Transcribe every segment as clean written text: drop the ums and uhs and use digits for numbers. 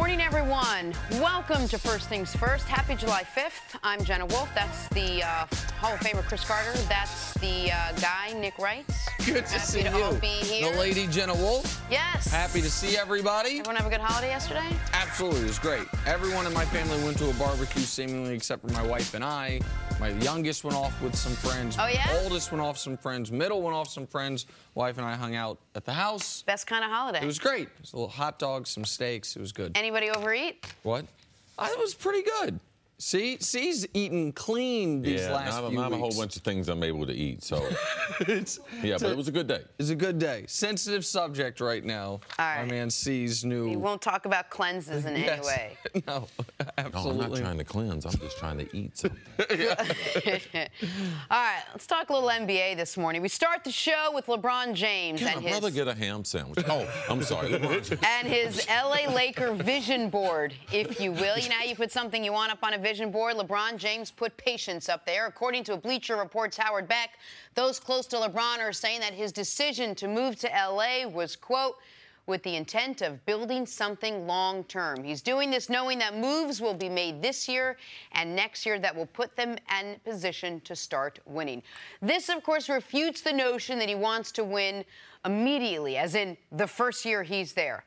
Morning, everyone. Welcome to First Things First. Happy July 5th. I'm Jenna Wolf. That's the Hall of Famer Chris Carter. That's the guy, Nick Wright. Good to see you. All be here. The lady, Jenna Wolf. Yes. Happy to see everybody. Everyone have a good holiday yesterday? Absolutely. It was great. Everyone in my family went to a barbecue, seemingly except for my wife and I. My youngest went off with some friends. Oh, yeah? Oldest went off some friends. Middle went off some friends. Wife and I hung out at the house. Best kind of holiday. It was great. It was a little hot dogs, some steaks. It was good. Anybody overeat? What? It was pretty good. C's eating clean these last few weeks. Not a whole bunch of things I'm able to eat, so. But it was a good day. It's a good day. Sensitive subject right now. All right. My man C's new. We won't talk about cleanses in any way. No, absolutely. No, I'm not trying to cleanse. I'm just trying to eat something. All right, let's talk a little NBA this morning. We start the show with LeBron James Can my brother get a ham sandwich? Oh, I'm sorry. And his L.A. Laker vision board, if you will. You know how you put something you want up on a vision board? LeBron James put patience up there. According to a Bleacher Report's Howard Beck, those close to LeBron are saying that his decision to move to L.A. was, quote, with the intent of building something long-term. He's doing this knowing that moves will be made this year and next year that will put them in position to start winning. This, of course, refutes the notion that he wants to win immediately, as in the first year he's there.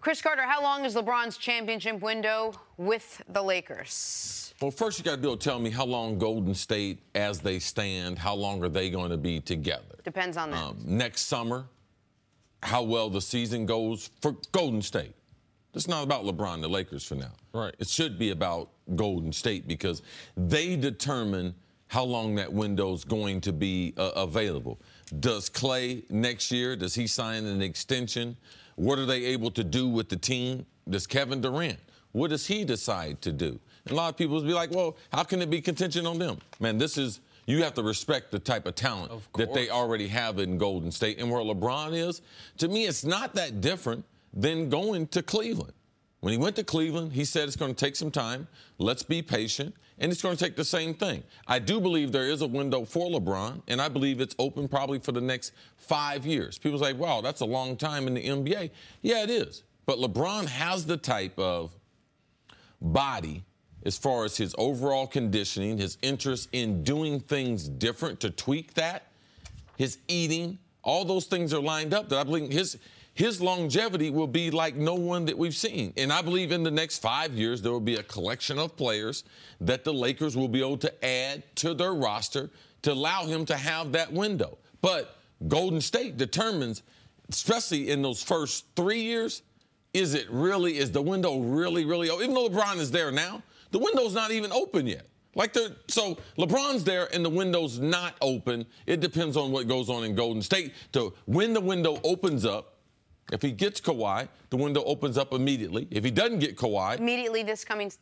Chris Carter, how long is LeBron's championship window with the Lakers? Well, first you got to be able to tell me how long Golden State, as they stand, how long are they going to be together? Depends on that. Next summer, how well the season goes for Golden State. It's not about LeBron and the Lakers for now. Right. It should be about Golden State because they determine how long that window's going to be available. Does Clay next year, does he sign an extension? What are they able to do with the team? Does Kevin Durant, what does he decide to do? And a lot of people will be like, well, how can it be contingent on them? Man, you have to respect the type of talent that they already have in Golden State. And where LeBron is, to me, it's not that different than going to Cleveland. When he went to Cleveland, he said it's going to take some time. Let's be patient. And it's going to take the same thing. I do believe there is a window for LeBron, and I believe it's open probably for the next 5 years. People say, wow, that's a long time in the NBA. Yeah, it is. But LeBron has the type of body as far as his overall conditioning, his interest in doing things different to tweak that, his eating, all those things are lined up that I believe his longevity will be like no one that we've seen. And I believe in the next 5 years, there will be a collection of players that the Lakers will be able to add to their roster to allow him to have that window. But Golden State determines, especially in those first 3 years, is the window really open? Even though LeBron is there now, the window's not even open yet. So LeBron's there and the window's not open. It depends on what goes on in Golden State. When the window opens up, if he gets Kawhi, the window opens up immediately. If he doesn't get Kawhi... Immediately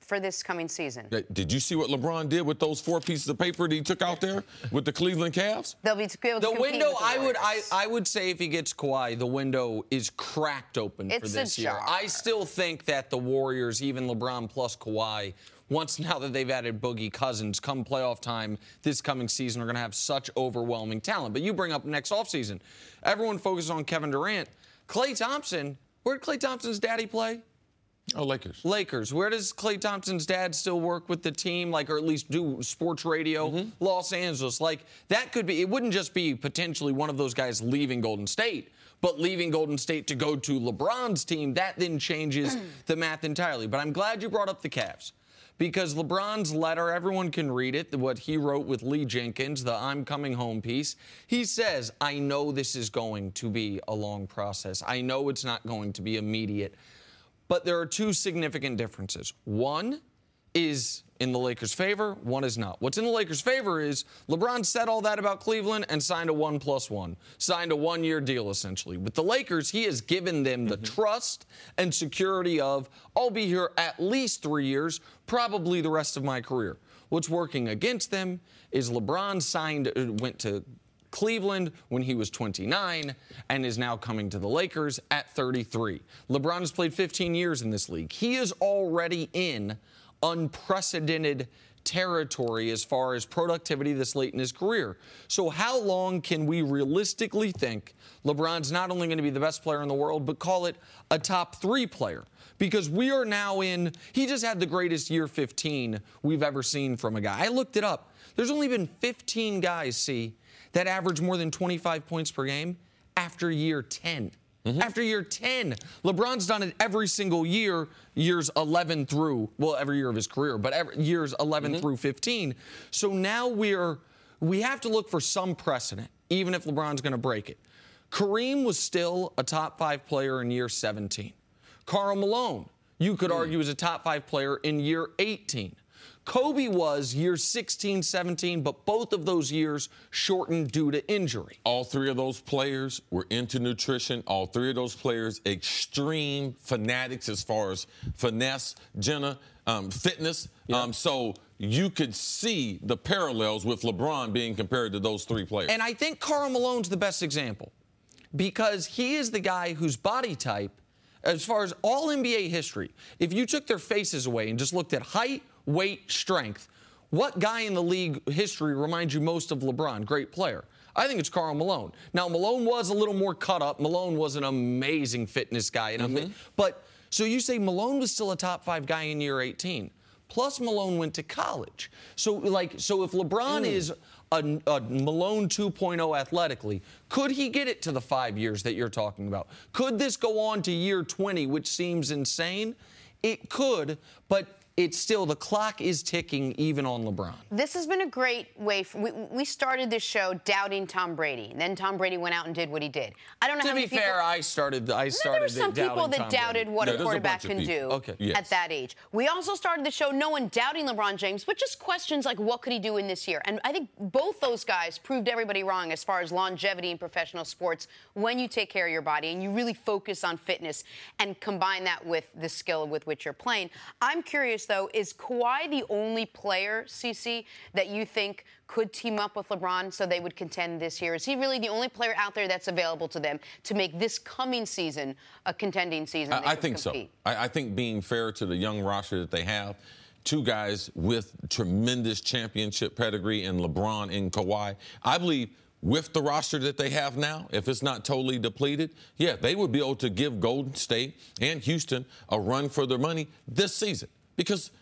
for this coming season. Did you see what LeBron did with those 4 pieces of paper that he took out there with the Cleveland Cavs? They'll be able to compete the window, with the I would say if he gets Kawhi, the window is cracked open for this year. I still think that the Warriors, even LeBron plus Kawhi, now that they've added Boogie Cousins, come playoff time this coming season, are going to have such overwhelming talent. But you bring up next offseason. Everyone focuses on Kevin Durant. Klay Thompson, where did Klay Thompson's daddy play? Oh, Lakers. Lakers. Where does Klay Thompson's dad still work with the team, or at least do sports radio? Mm-hmm. Los Angeles. That could be, it wouldn't just be potentially one of those guys leaving Golden State, but leaving Golden State to go to LeBron's team. That then changes the math entirely. But I'm glad you brought up the Cavs. Because LeBron's letter, everyone can read it, what he wrote with Lee Jenkins, the I'm Coming Home piece. He says, I know this is going to be a long process. I know it's not going to be immediate. But there are 2 significant differences. One is in the Lakers' favor, one is not. What's in the Lakers' favor is LeBron said all that about Cleveland and signed a 1+1, signed a 1-year deal, essentially. With the Lakers, he has given them the trust and security of, I'll be here at least 3 years, probably the rest of my career. What's working against them is LeBron went to Cleveland when he was 29 and is now coming to the Lakers at 33. LeBron has played 15 years in this league. He is already in unprecedented territory as far as productivity this late in his career. So how long can we realistically think LeBron's not only going to be the best player in the world, but call it a top 3 player? Because we are now he just had the greatest year 15 we've ever seen from a guy. I looked it up. There's only been 15 guys, that average more than 25 points per game after year 10. After year 10. LeBron's done it every single year, years 11 through, every year of his career, but years 11 through 15. So now we have to look for some precedent, even if LeBron's going to break it. Kareem was still a top 5 player in year 17. Karl Malone, you could argue, was a top 5 player in year 18. Kobe was year 16, 17, but both of those years shortened due to injury. All 3 of those players were into nutrition. All 3 of those players, extreme fanatics as far as finesse, fitness. Yep. So you could see the parallels with LeBron being compared to those 3 players. And I think Karl Malone's the best example because he is the guy whose body type, as far as all NBA history, if you took their faces away and just looked at height, weight, strength, what guy in the league history reminds you most of LeBron? Great player. I think it's Karl Malone. Now, Malone was a little more cut up. Malone was an amazing fitness guy. But so you say Malone was still a top 5 guy in year 18. Plus, Malone went to college. So if LeBron is a Malone 2.0 athletically, could he get it to the 5 years that you're talking about? Could this go on to year 20, which seems insane? It could, but it's still, the clock is ticking even on LeBron. This has been a great way. We started this show doubting Tom Brady. And then Tom Brady went out and did what he did. I don't know how many people... To be fair, I started there were some people that doubted what a quarterback can do at that age. We also started the show no one doubting LeBron James, but just questions like what could he do in this year? And I think both those guys proved everybody wrong as far as longevity in professional sports when you take care of your body and you really focus on fitness and combine that with the skill with which you're playing. I'm curious, though, is Kawhi the only player, CC, that you think could team up with LeBron so they would contend this year? Is he really the only player out there that's available to them to make this coming season a contending season? I think so. I think being fair to the young roster that they have, 2 guys with tremendous championship pedigree in LeBron and Kawhi, I believe with the roster that they have now, if it's not totally depleted, they would be able to give Golden State and Houston a run for their money this season. Because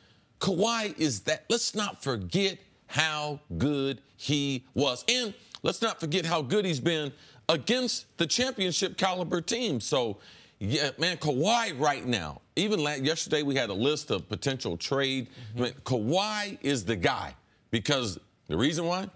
Kawhi is that. Let's not forget how good he was. And let's not forget how good he's been against the championship caliber team. So, Kawhi right now, even yesterday we had a list of potential trade. Kawhi is the guy because the reason why?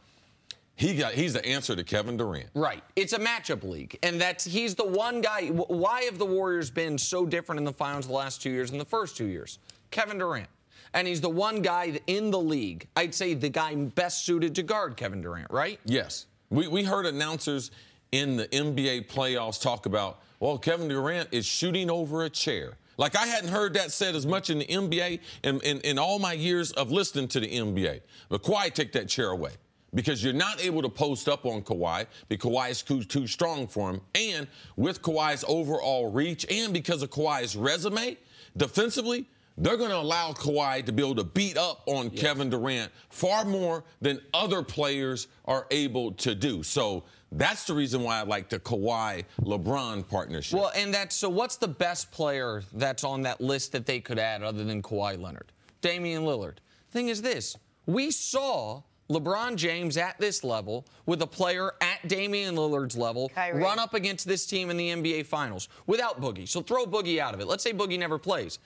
He's the answer to Kevin Durant. Right. It's a matchup league, and he's the one guy. Why have the Warriors been so different in the finals the last 2 years than the first 2 years? Kevin Durant. And he's the one guy in the league, I'd say the guy best suited to guard Kevin Durant, right? Yes. We heard announcers in the NBA playoffs talk about, Kevin Durant is shooting over a chair. Like, I hadn't heard that said as much in the NBA in all my years of listening to the NBA. But Kawhi, take that chair away. Because you're not able to post up on Kawhi because Kawhi is too strong for him. And with Kawhi's overall reach and because of Kawhi's resume, defensively, they're going to allow Kawhi to be able to beat up on Kevin Durant far more than other players are able to do. So that's the reason why I like the Kawhi-LeBron partnership. Well, and so what's the best player that's on that list that they could add other than Kawhi Leonard? Damian Lillard. Thing is this. We saw LeBron James at this level with a player at Damian Lillard's level run up against this team in the NBA Finals without Boogie. So throw Boogie out of it. Let's say Boogie never plays.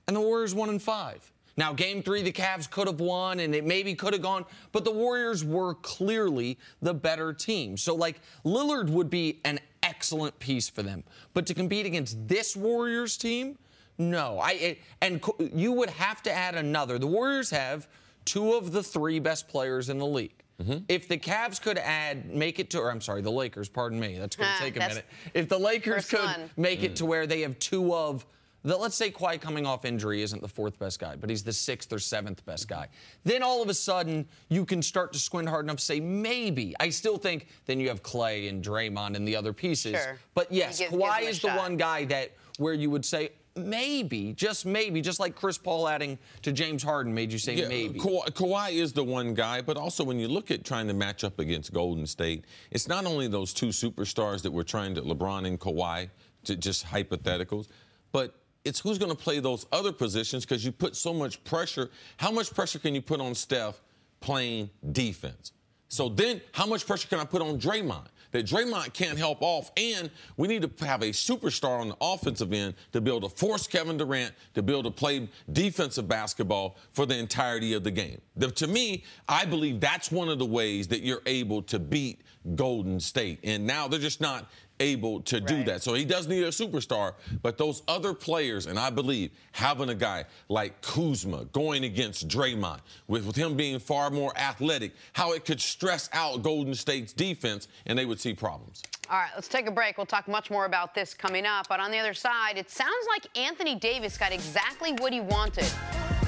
And the Warriors 1-5. Now, Game 3, the Cavs could have won, and it maybe could have gone, but the Warriors were clearly the better team. So, Lillard would be an excellent piece for them. But to compete against this Warriors team, no. And you would have to add another. The Warriors have 2 of the 3 best players in the league. If the Cavs could the Lakers, pardon me. That's going to take a minute. If the Lakers could make it to where they have 2 of let's say Kawhi coming off injury isn't the 4th best guy, but he's the 6th or 7th best guy. Then all of a sudden, you can start to squint hard enough to say, maybe. I still think then you have Clay and Draymond and the other pieces. Sure. But yes, Kawhi is the one guy where you would say, maybe, just like Chris Paul adding to James Harden made you say maybe. Kawhi is the one guy, but also when you look at trying to match up against Golden State, it's not only those two superstars that we're trying to, LeBron and Kawhi, just hypotheticals, but it's who's going to play those other positions because you put so much pressure. How much pressure can you put on Steph playing defense? So then how much pressure can I put on Draymond? That Draymond can't help off, and we need to have a superstar on the offensive end to be able to force Kevin Durant to be able to play defensive basketball for the entirety of the game. To me, I believe that's one of the ways that you're able to beat Golden State, and now they're just not able to do that. So he does need a superstar, but those other players, and I believe having a guy like Kuzma going against Draymond, with him being far more athletic, how it could stress out Golden State's defense, and they would see problems. All right, let's take a break. We'll talk much more about this coming up. But on the other side, it sounds like Anthony Davis got exactly what he wanted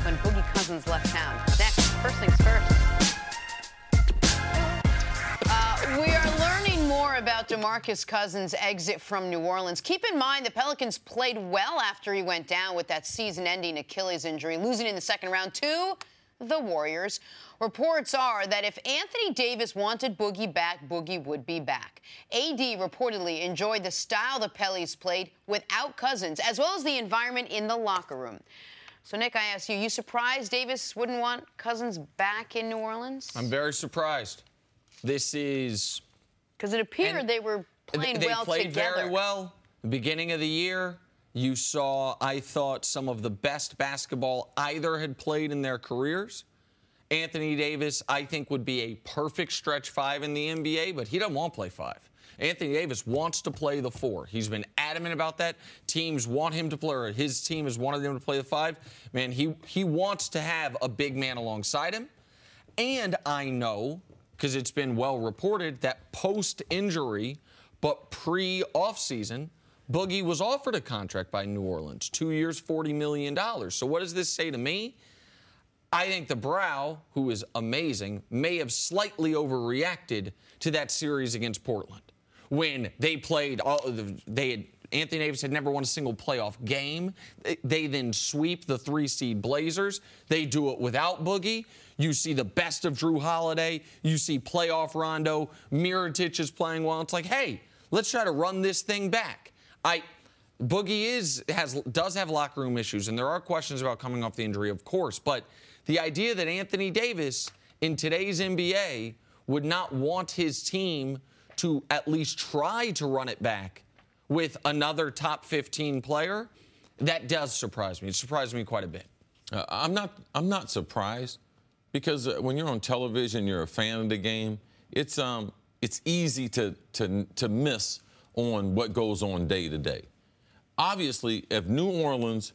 when Boogie Cousins left town. Next, first things first. We are learning more about DeMarcus Cousins' exit from New Orleans. Keep in mind the Pelicans played well after he went down with that season-ending Achilles injury, losing in the second round to the Warriors. Reports are that if Anthony Davis wanted Boogie back, Boogie would be back. AD reportedly enjoyed the style the Pellies played without Cousins, as well as the environment in the locker room. So, Nick, I ask you surprised Davis wouldn't want Cousins back in New Orleans? I'm very surprised. This is... Because it appeared they were playing well together. They played very well. The beginning of the year, you saw, I thought, some of the best basketball either had played in their careers. Anthony Davis, I think, would be a perfect stretch five in the NBA, but he doesn't want to play five. Anthony Davis wants to play the four. He's been adamant about that. Teams want him to play, or his team has wanted him to play the five. Man, he wants to have a big man alongside him. And I know, because it's been well reported, that post-injury, but pre-offseason, Boogie was offered a contract by New Orleans, 2 years, $40 million. So what does this say to me? I think the Brow, who is amazing, may have slightly overreacted to that series against Portland. When they played, Anthony Davis had never won a single playoff game. They then sweep the 3-seed Blazers. They do it without Boogie. You see the best of Drew Holiday. You see playoff Rondo. Mirotic is playing well. It's like, hey, let's try to run this thing back. Boogie does have locker room issues, and there are questions about coming off the injury, of course. But the idea that Anthony Davis in today's NBA would not want his team to at least try to run it back with another top 15 player, that does surprise me. It surprised me quite a bit. I'm not surprised, because when you're on television, you're a fan of the game. It's easy to miss on what goes on day to day. Obviously, if New Orleans,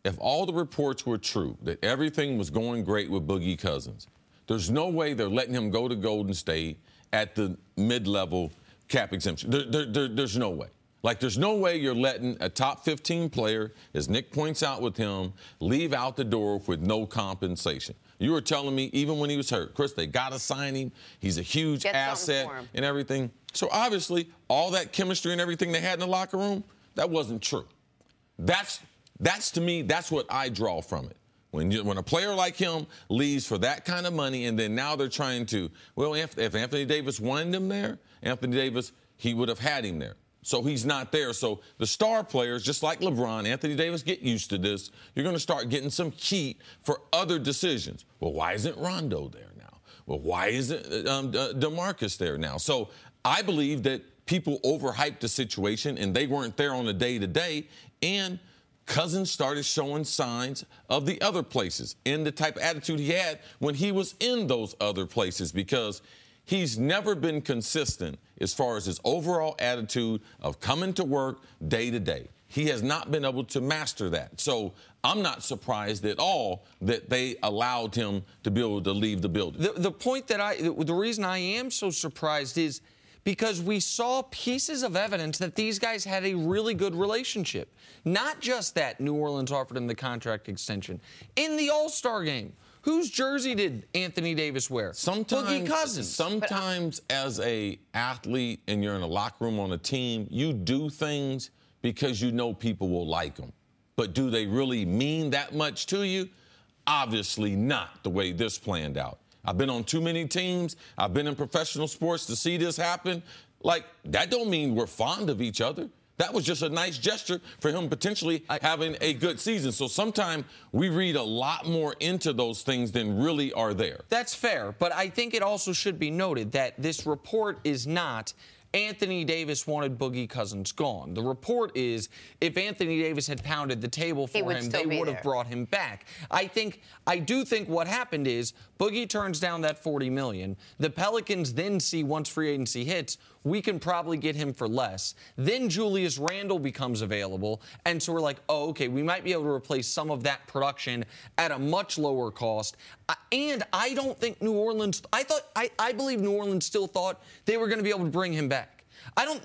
if all the reports were true, that everything was going great with Boogie Cousins, there's no way they're letting him go to Golden State at the mid-level cap exemption. There's no way. Like, there's no way you're letting a top 15 player, as Nick points out with him, leave out the door with no compensation. You were telling me, even when he was hurt, Chris, they got to sign him. He's a huge asset and everything. So, obviously, all that chemistry and everything they had in the locker room, that wasn't true. That's to me, that's what I draw from it. When a player like him leaves for that kind of money, and then now they're trying to, well, if Anthony Davis wanted him there, Anthony Davis, he would have had him there. So he's not there. So the star players, just like LeBron, Anthony Davis, get used to this. You're going to start getting some heat for other decisions. Well, why isn't Rondo there now? Well, why isn't DeMarcus there now? So I believe that people overhyped the situation, and they weren't there on a day-to-day, and Cousins started showing signs of the other places and the type of attitude he had when he was in those other places, because he's never been consistent as far as his overall attitude of coming to work day to day. He has not been able to master that. So I'm not surprised at all that they allowed him to be able to leave the building. The reason I am so surprised is because we saw pieces of evidence that these guys had a really good relationship. Not just that New Orleans offered him the contract extension. In the All-Star game, whose jersey did Anthony Davis wear? Boogie Cousins. Sometimes as a athlete and you're in a locker room on a team, you do things because you know people will like them. but do they really mean that much to you? Obviously not the way this planned out. I've been on too many teams. I've been in professional sports to see this happen. Like, that don't mean we're fond of each other. That was just a nice gesture for him potentially having a good season. So sometimes we read a lot more into those things than really are there. That's fair, but I think it also should be noted that this report is not Anthony Davis wanted Boogie Cousins gone. The report is if Anthony Davis had pounded the table for him, they would have brought him back. I do think what happened is Boogie turns down that $40 million. The Pelicans then see once free agency hits, we can probably get him for less. Then Julius Randle becomes available, and so we're like, oh, okay, we might be able to replace some of that production at a much lower cost. And I don't think New Orleans, I believe New Orleans still thought they were going to be able to bring him back.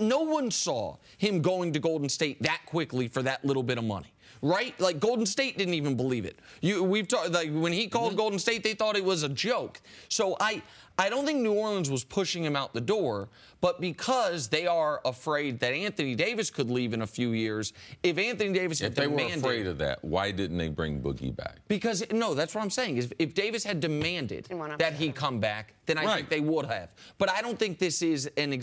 No one saw him going to Golden State that quickly for that little bit of money. Right? Like, Golden State didn't even believe it. We've talked, like, when he called Golden State, they thought it was a joke. So I don't think New Orleans was pushing him out the door, but because they are afraid that Anthony Davis could leave in a few years, if Anthony Davis had demanded... If they were afraid of that, why didn't they bring Boogie back? Because, no, that's what I'm saying, is if Davis had demanded that he come back, then I think they would have. But I don't think this is an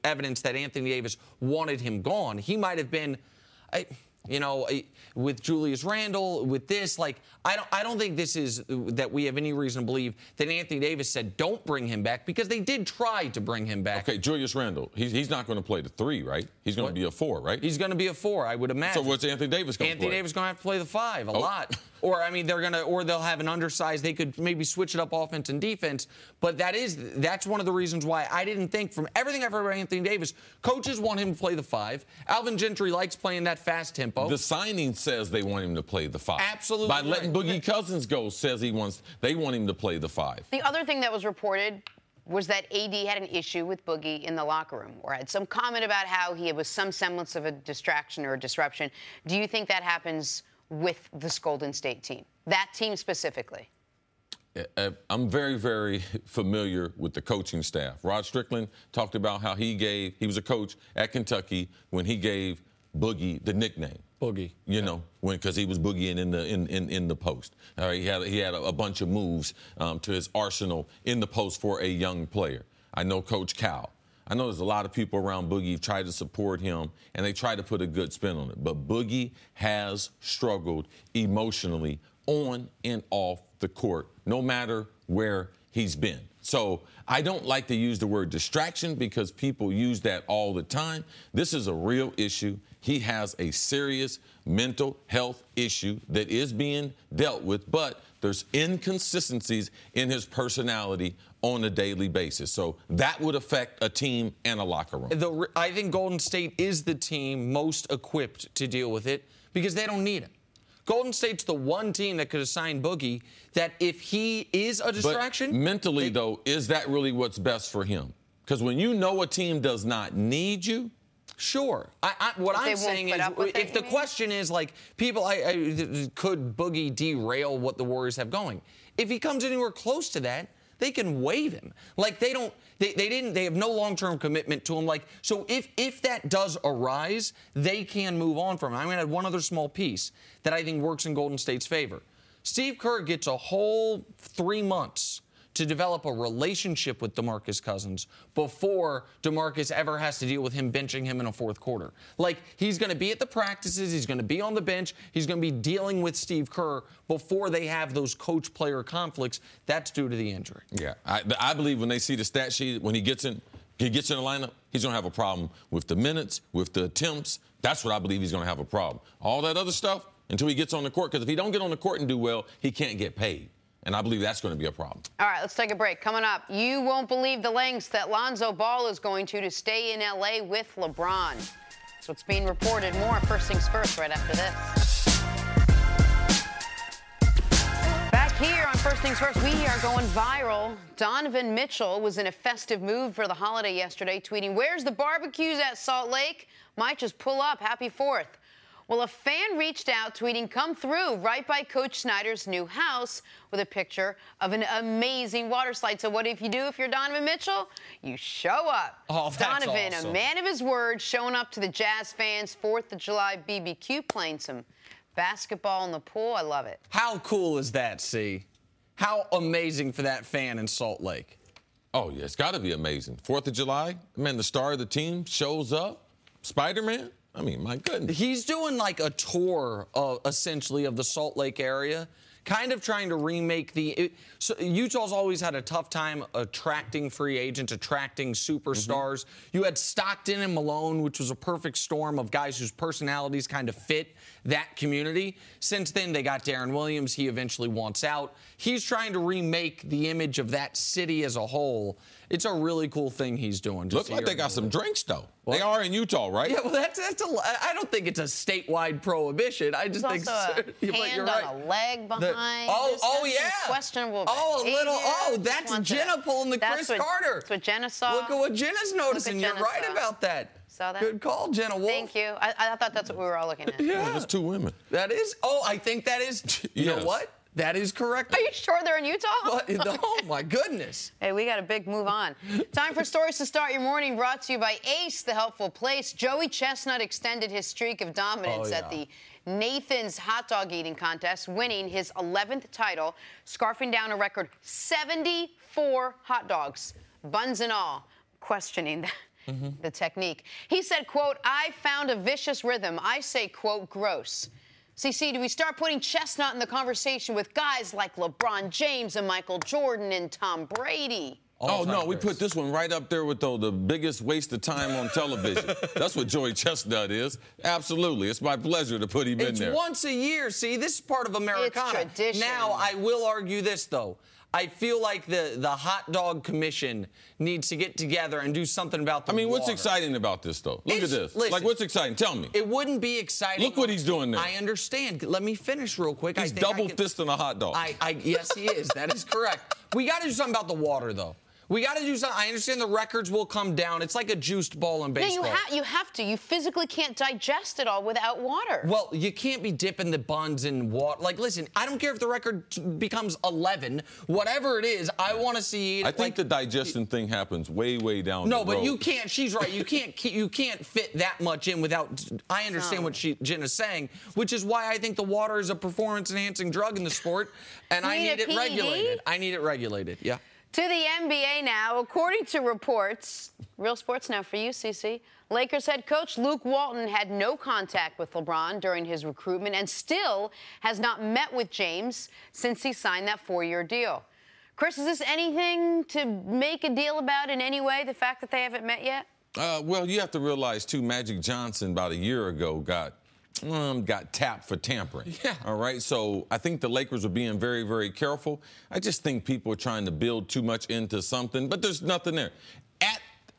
evidence that Anthony Davis wanted him gone. He might have been... with Julius Randle, with this, like, I don't think this is that we have any reason to believe that Anthony Davis said don't bring him back, because they did try to bring him back. Okay, Julius Randle, he's not going to play the 3, right? He's going to be a 4, right? He's going to be a 4, I would imagine. So what's Anthony Davis going to play? Anthony Davis going to have to play the 5 a lot. Or, I mean, they'll have an undersized, they could maybe switch it up offense and defense. But that's one of the reasons why I didn't think, from everything I've heard about Anthony Davis, coaches want him to play the 5. Alvin Gentry likes playing that fast tempo. The signing says they want him to play the 5. Absolutely. By letting Boogie Cousins go, says they want him to play the 5. The other thing that was reported was that AD had an issue with Boogie in the locker room, or had some comment about how he was some semblance of a distraction or a disruption. Do you think that happens with this Golden State team, that team specifically? I'm very, very familiar with the coaching staff. Rod Strickland talked about how he was a coach at Kentucky when he gave Boogie the nickname. Boogie. Because he was boogieing in the post. He had a bunch of moves to his arsenal in the post for a young player. I know Coach Cal. I know there's a lot of people around Boogie try to support him, and they try to put a good spin on it. But Boogie has struggled emotionally on and off the court, no matter where he's been. So I don't like to use the word distraction because people use that all the time. This is a real issue. He has a serious mental health issue that is being dealt with, but there's inconsistencies in his personality on a daily basis. So that would affect a team and a locker room. I think Golden State is the team most equipped to deal with it because they don't need him. Golden State's the one team that could assign Boogie that if he is a distraction... But mentally, though, is that really what's best for him? Because when you know a team does not need you... Sure. What I'm saying is, if the question is, like, could Boogie derail what the Warriors have going? If he comes anywhere close to that, they can waive him. Like, they have no long-term commitment to him. Like, so if that does arise, they can move on from him. I'm going to add one other small piece that I think works in Golden State's favor. Steve Kerr gets a whole 3 months to develop a relationship with DeMarcus Cousins before DeMarcus ever has to deal with him benching him in a fourth quarter. Like, he's going to be at the practices, he's going to be on the bench, he's going to be dealing with Steve Kerr before they have those coach-player conflicts. That's due to the injury. Yeah, I believe when they see the stat sheet, when he gets in the lineup, he's going to have a problem with the minutes, with the attempts. That's what I believe he's going to have a problem. All that other stuff, until he gets on the court, because if he don't get on the court and do well, he can't get paid. And I believe that's going to be a problem. All right, let's take a break. Coming up, you won't believe the lengths that Lonzo Ball is going to stay in L.A. with LeBron. That's what's being reported. More First Things First right after this. Back here on First Things First, we are going viral. Donovan Mitchell was in a festive mood for the holiday yesterday, tweeting, "Where's the barbecues at Salt Lake? Might just pull up. Happy 4th." Well, a fan reached out, tweeting, "Come through," right by Coach Snyder's new house, with a picture of an amazing water slide. So what if you do if you're Donovan Mitchell? You show up. Oh, that's Donovan, awesome. A man of his word, showing up to the Jazz fans' 4th of July BBQ, playing some Basketball in the pool, I love it. How cool is that, C? How amazing for that fan in Salt Lake. Oh, yeah, it's got to be amazing. 4th of July, man, the star of the team shows up. Spider-Man? I mean, my goodness. He's doing like a tour, essentially, of the Salt Lake area, kind of trying to remake so Utah's always had a tough time attracting free agents, attracting superstars. You had Stockton and Malone, which was a perfect storm of guys whose personalities kind of fit that community. Since then, they got Darren Williams. He eventually wants out. He's trying to remake the image of that city as a whole. It's a really cool thing he's doing. Looks like they got some drinks, though. What? They are in Utah, right? Yeah, well, I don't think it's a statewide prohibition. I just think a hand on a leg behind. Yeah. Questionable. That's Jenna pulling the Chris Carter. That's what Jenna saw. Look at what Jenna's noticing. You're right about that. Saw that? Good call, Jenna Wolf. Thank you. I thought that's what we were all looking at. Yeah. There's 2 women. That is. Oh, I think that is. You know what? That is correct. Are you sure they're in Utah? Oh, my goodness. Hey, we got a big move on. Time for stories to start your morning, brought to you by Ace, the helpful place. Joey Chestnut extended his streak of dominance at the Nathan's hot dog eating contest, winning his 11th title, scarfing down a record 74 hot dogs, buns and all, questioning the technique. He said, quote, "I found a vicious rhythm. I say, quote, gross." CC, do we start putting Chestnut in the conversation with guys like LeBron James and Michael Jordan and Tom Brady? Oh, no, we put this one right up there with the biggest waste of time on television. That's what Joey Chestnut is. Absolutely. It's my pleasure to put him in there. It's once a year. See, this is part of Americana. It's tradition. Now, I will argue this, though. I feel like the Hot Dog Commission needs to get together and do something about the what's exciting about this, though? Look at this. Listen, like, what's exciting? Tell me. It wouldn't be exciting. Look what he's doing there. I understand. Let me finish real quick. He's double-fisting a hot dog. Yes, he is. That is correct. We got to do something about the water, though. We got to do something. I understand the records will come down. It's like a juiced ball in baseball. No, you have to. You physically can't digest it all without water. Well, you can't be dipping the buns in water. Like, listen, I don't care if the record becomes 11. Whatever it is, I want to see. I think the digestion thing happens way down the road. No, but you can't. She's right. You can't fit that much in without. I understand what Jen is saying, which is why I think the water is a performance-enhancing drug in the sport, and I need it regulated. I need it regulated. Yeah. To the NBA now. According to reports, real sports now for you, CC, Lakers head coach Luke Walton had no contact with LeBron during his recruitment and still has not met with James since he signed that 4-year deal. Chris, is this anything to make a deal about in any way, the fact that they haven't met yet? Well, you have to realize, too, Magic Johnson about a year ago got tapped for tampering. Yeah. All right. So I think the Lakers are being very careful. I just think people are trying to build too much into something, but there's nothing there.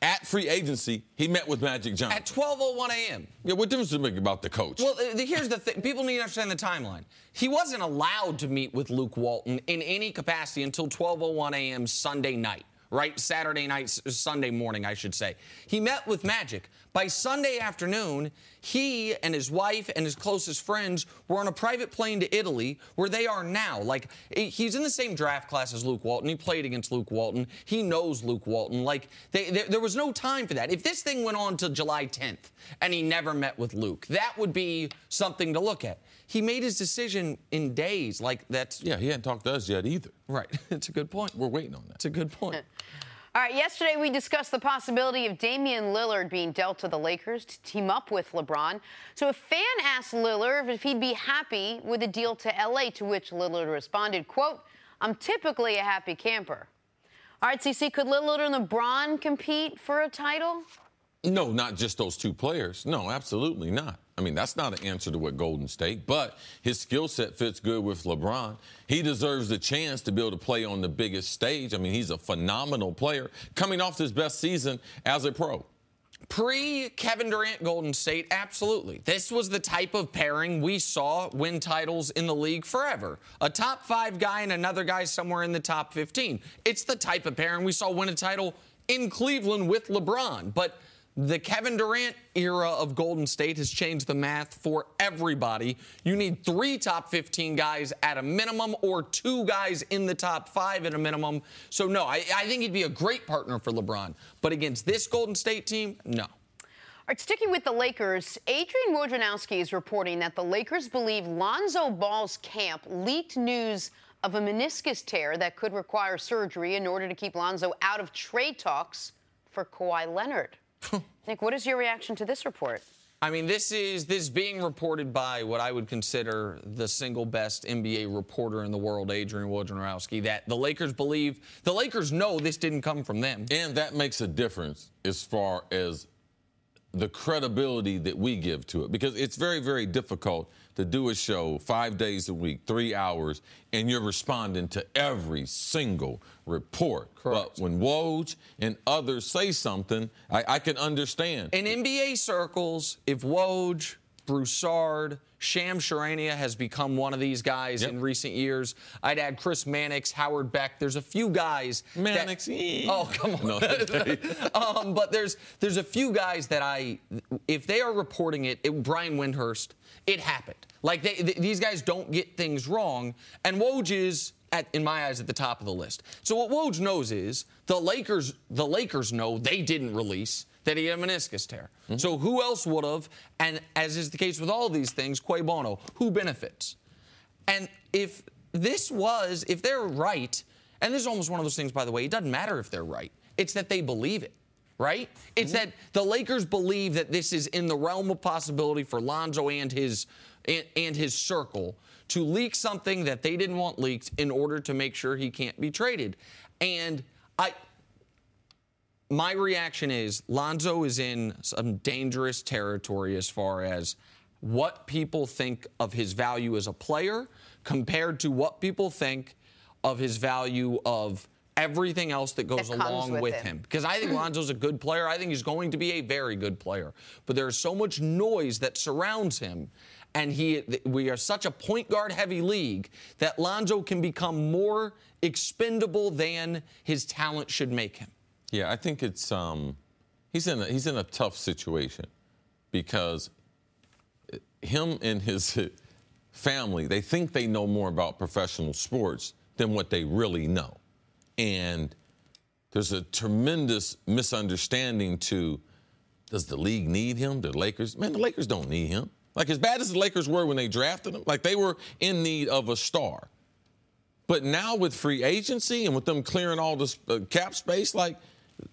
At free agency, he met with Magic Johnson. At 12:01 a.m. Yeah, what difference does it make about the coach? Well, here's the thing. People need to understand the timeline. He wasn't allowed to meet with Luke Walton in any capacity until 12:01 a.m. Sunday night. Right? Saturday night, Sunday morning, I should say. He met with Magic. By Sunday afternoon, he and his wife and his closest friends were on a private plane to Italy, where they are now. Like, he's in the same draft class as Luke Walton. He played against Luke Walton. He knows Luke Walton. Like, there was no time for that. If this thing went on till July 10th and he never met with Luke, that would be something to look at. He made his decision in days. Like, that's... Yeah, he hadn't talked to us yet either. Right. It's a good point. We're waiting on that. It's a good point. All right, yesterday we discussed the possibility of Damian Lillard being dealt to the Lakers to team up with LeBron. So a fan asked Lillard if he'd be happy with a deal to L.A., to which Lillard responded, quote, "I'm typically a happy camper." All right, CC, could Lillard and LeBron compete for a title? No, not just those two players. No, absolutely not. I mean, that's not an answer to what Golden State, but his skill set fits good with LeBron. He deserves the chance to be able to play on the biggest stage. I mean, he's a phenomenal player coming off his best season as a pro. Pre-Kevin Durant Golden State, absolutely. This was the type of pairing we saw win titles in the league forever. A top 5 guy and another guy somewhere in the top 15. It's the type of pairing we saw win a title in Cleveland with LeBron. But the Kevin Durant era of Golden State has changed the math for everybody. You need 3 top 15 guys at a minimum or 2 guys in the top 5 at a minimum. So, no, I think he'd be a great partner for LeBron. But against this Golden State team, no. All right, sticking with the Lakers, Adrian Wojnarowski is reporting that the Lakers believe Lonzo Ball's camp leaked news of a meniscus tear that could require surgery in order to keep Lonzo out of trade talks for Kawhi Leonard. Nick, what is your reaction to this report? I mean, this is being reported by what I would consider the single best NBA reporter in the world, Adrian Wojnarowski, that the Lakers know this didn't come from them. And that makes a difference as far as the credibility that we give to it, because it's very, very difficult to do a show 5 days a week, 3 hours, and you're responding to every single report. Correct. But when Woj and others say something, I can understand. In NBA circles, if Woj, Broussard, Shams Charania has become one of these guys in recent years. I'd add Chris Mannix, Howard Beck. There's a few guys. Mannix. Oh, come on. No. But there's a few guys that if they are reporting it, Brian Windhurst, it happened. Like these guys don't get things wrong, and Woj is, in my eyes, at the top of the list. So what Woj knows is the Lakers know they didn't release that he had a meniscus tear. Mm-hmm. So who else would have? And as is the case with all these things, Quay Bono, who benefits? And if they're right, and this is almost one of those things, by the way, it doesn't matter if they're right. It's that they believe it, right? It's that the Lakers believe that this is in the realm of possibility for Lonzo and his circle to leak something that they didn't want leaked in order to make sure he can't be traded. And my reaction is Lonzo is in some dangerous territory as far as what people think of his value as a player compared to what people think of his value of everything else that goes along with him. Because I think Lonzo's a good player. I think he's going to be a very good player. But there's so much noise that surrounds him, and we are such a point guard heavy league that Lonzo can become more expendable than his talent should make him. Yeah, I think it's he's in a tough situation because him and his family, they think they know more about professional sports than what they really know. And there's a tremendous misunderstanding to, does the league need him? The Lakers? Man, the Lakers don't need him. Like, as bad as the Lakers were when they drafted him, like, they were in need of a star. But now with free agency and with them clearing all this cap space, like,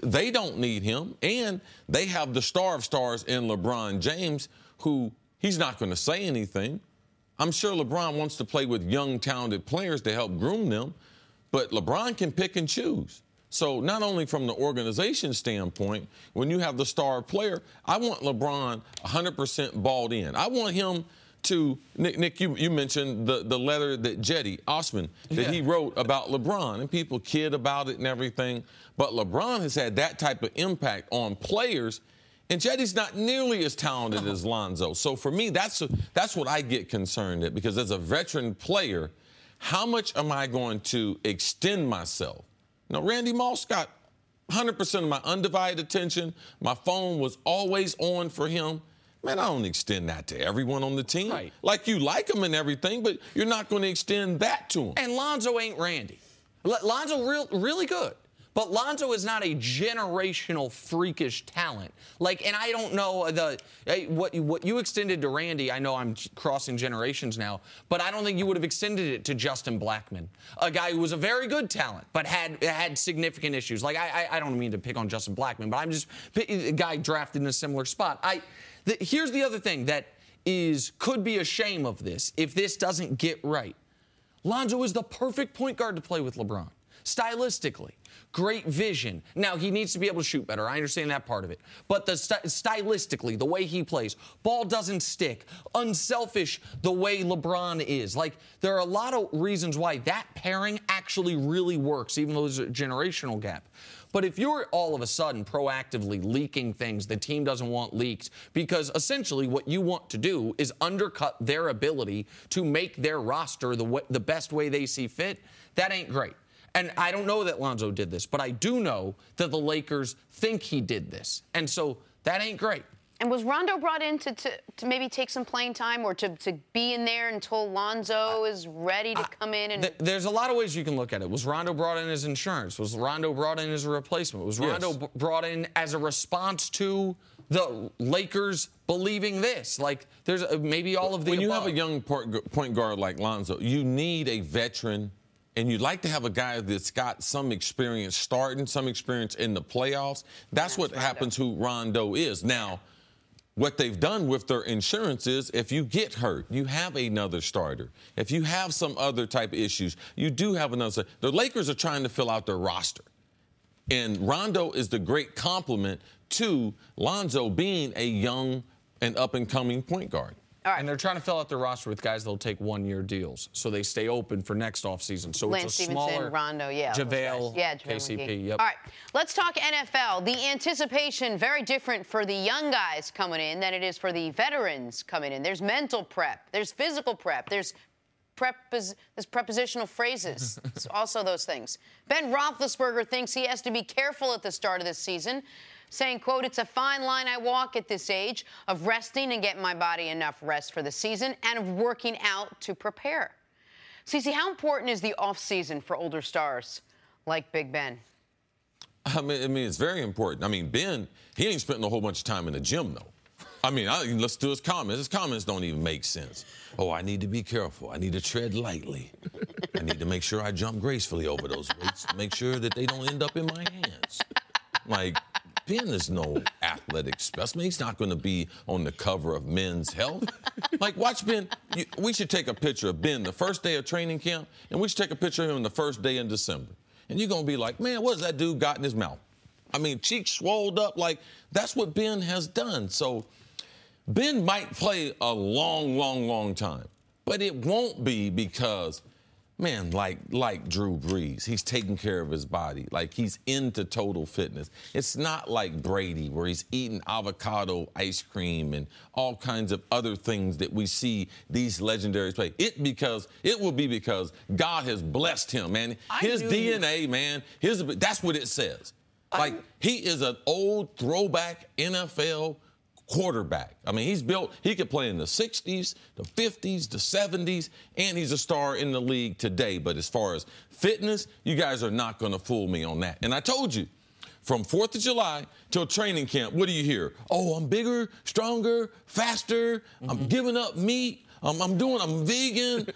they don't need him. And they have the star of stars in LeBron James, who he's not going to say anything. I'm sure LeBron wants to play with young, talented players to help groom them. But LeBron can pick and choose. So not only from the organization standpoint, when you have the star player, I want LeBron 100% balled in. I want him to, Nick, you mentioned the letter that A.S.M. that he wrote about LeBron, and people kid about it and everything. But LeBron has had that type of impact on players, and Jetty's not nearly as talented as Lonzo. So for me, that's what I get concerned at, because as a veteran player, how much am I going to extend myself? Now, Randy Moss got 100% of my undivided attention. My phone was always on for him. Man, I don't extend that to everyone on the team. Right. Like, you like him and everything, but you're not going to extend that to him. And Lonzo ain't Randy. Lonzo really good. But Lonzo is not a generational freakish talent. Like, and I don't know what you extended to Randy. I know I'm crossing generations now, but I don't think you would have extended it to Justin Blackmon, a guy who was a very good talent but had significant issues. Like, I don't mean to pick on Justin Blackmon, but I'm just a guy drafted in a similar spot. Here's the other thing that could be a shame of this if this doesn't get right. Lonzo is the perfect point guard to play with LeBron. Stylistically, great vision. Now, he needs to be able to shoot better. I understand that part of it. But stylistically, the way he plays, ball doesn't stick, unselfish the way LeBron is. Like, there are a lot of reasons why that pairing actually really works, even though there's a generational gap. But if you're all of a sudden proactively leaking things the team doesn't want leaked, because essentially what you want to do is undercut their ability to make their roster the best way they see fit, that ain't great. And I don't know that Lonzo did this, but I do know that the Lakers think he did this. And so that ain't great. And was Rondo brought in to maybe take some playing time or to be in there until Lonzo is ready to come in? And there's a lot of ways you can look at it. Was Rondo brought in as insurance? Was Rondo brought in as a replacement? Was Rondo brought in as a response to the Lakers believing this? Like, there's maybe all of the When you above. have a young point guard like Lonzo, you need a veteran, and you'd like to have a guy that's got some experience starting, some experience in the playoffs. That's what happens who Rondo is. Now, what they've done with their insurance is if you get hurt, you have another starter. If you have some other type of issues, you do have another. The Lakers are trying to fill out their roster. And Rondo is the great complement to Lonzo being a young and up-and-coming point guard. All right. And they're trying to fill out their roster with guys that'll take one-year deals, so they stay open for next offseason. So Lance it's a Stevenson, smaller Rondo, JaVale, JaVale KCP. McGee. Yep. All right, let's talk NFL. The anticipation very different for the young guys coming in than it is for the veterans coming in. There's mental prep, there's physical prep, there's prepositional phrases. It's also those things. Ben Roethlisberger thinks he has to be careful at the start of this season, saying, quote, "It's a fine line I walk at this age of resting and getting my body enough rest for the season and of working out to prepare." Cece, how important is the offseason for older stars like Big Ben? I mean, it's very important. I mean, Ben, he ain't spending a whole bunch of time in the gym, though. I mean, let's do his comments. His comments don't even make sense. Oh, I need to be careful. I need to tread lightly. I need to make sure I jump gracefully over those weights to make sure that they don't end up in my hands. Like, Ben is no athletic specimen. He's not going to be on the cover of Men's Health. Like, watch Ben. We should take a picture of Ben the first day of training camp, and we should take a picture of him the first day in December. And you're going to be like, man, what has that dude got in his mouth? I mean, cheeks swolled up. Like, that's what Ben has done. So Ben might play a long, long, long time, but it won't be because, man, like Drew Brees, he's taking care of his body. Like, he's into total fitness. It's not like Brady, where he's eating avocado ice cream and all kinds of other things that we see these legendaries play. It will be because God has blessed him, man. His DNA, man, that's what it says. Like, he is an old throwback NFL quarterback. I mean, he could play in the 60s, the 50s, the 70s, and he's a star in the league today. But as far as fitness, you guys are not going to fool me on that. And I told you, from 4th of July till training camp, what do you hear? Oh, I'm bigger, stronger, faster. I'm giving up meat. I'm vegan.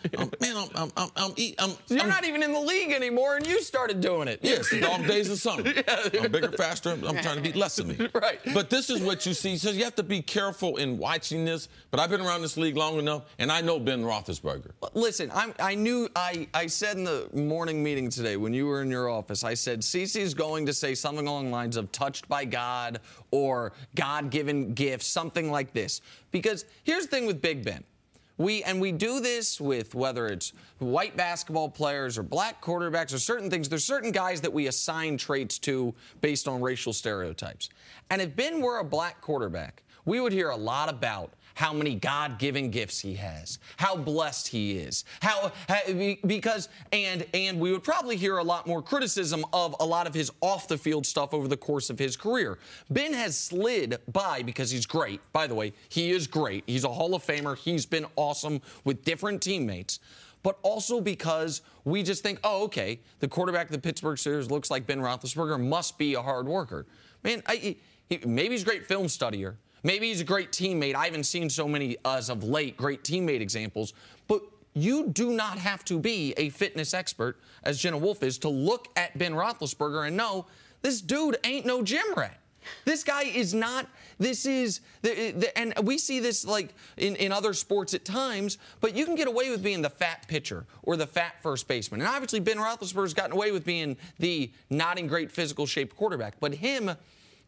You're not even in the league anymore, and you started doing it. Yes, dog days of summer. I'm bigger, faster. I'm trying to beat less of me. Right. But this is what you see. So you have to be careful in watching this. But I've been around this league long enough, and I know Ben Roethlisberger. Listen, I said in the morning meeting today when you were in your office, I said, Cece's going to say something along the lines of touched by God or God-given gifts, something like this. Because here's the thing with Big Ben. We do this with whether it's white basketball players or black quarterbacks or certain things. There's certain guys that we assign traits to based on racial stereotypes. And if Ben were a black quarterback, we would hear a lot about how many God-given gifts he has, how blessed he is, and we would probably hear a lot more criticism of a lot of his off-the-field stuff over the course of his career. Ben has slid by because he's great. By the way, he is great. He's a Hall of Famer. He's been awesome with different teammates. But also because we just think, oh, okay, the quarterback of the Pittsburgh Steelers looks like Ben Roethlisberger, must be a hard worker. Man, maybe he's a great film studier. Maybe he's a great teammate. I haven't seen so many, as of late, great teammate examples. But you do not have to be a fitness expert, as Jenna Wolfe is, to look at Ben Roethlisberger and know this dude ain't no gym rat. This guy is not, and we see this like in other sports at times, but you can get away with being the fat pitcher or the fat first baseman. And obviously Ben Roethlisberger's gotten away with being the not in great physical shape quarterback. But him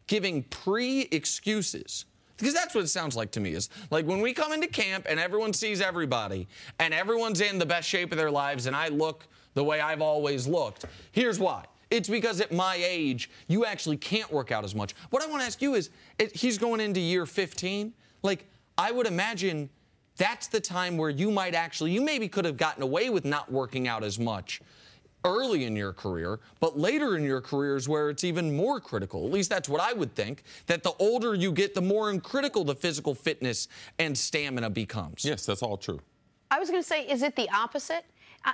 giving pre-excuses, because that's what it sounds like to me, is like when we come into camp and everyone sees everybody and everyone's in the best shape of their lives and I look the way I've always looked, here's why. It's because at my age, you actually can't work out as much. What I want to ask you is, he's going into year 15. Like, I would imagine that's the time where you maybe could have gotten away with not working out as much early in your career, but later in your career is where it's even more critical. At least that's what I would think, that the older you get, the more critical the physical fitness and stamina becomes. Yes, that's all true. I was going to say, is it the opposite?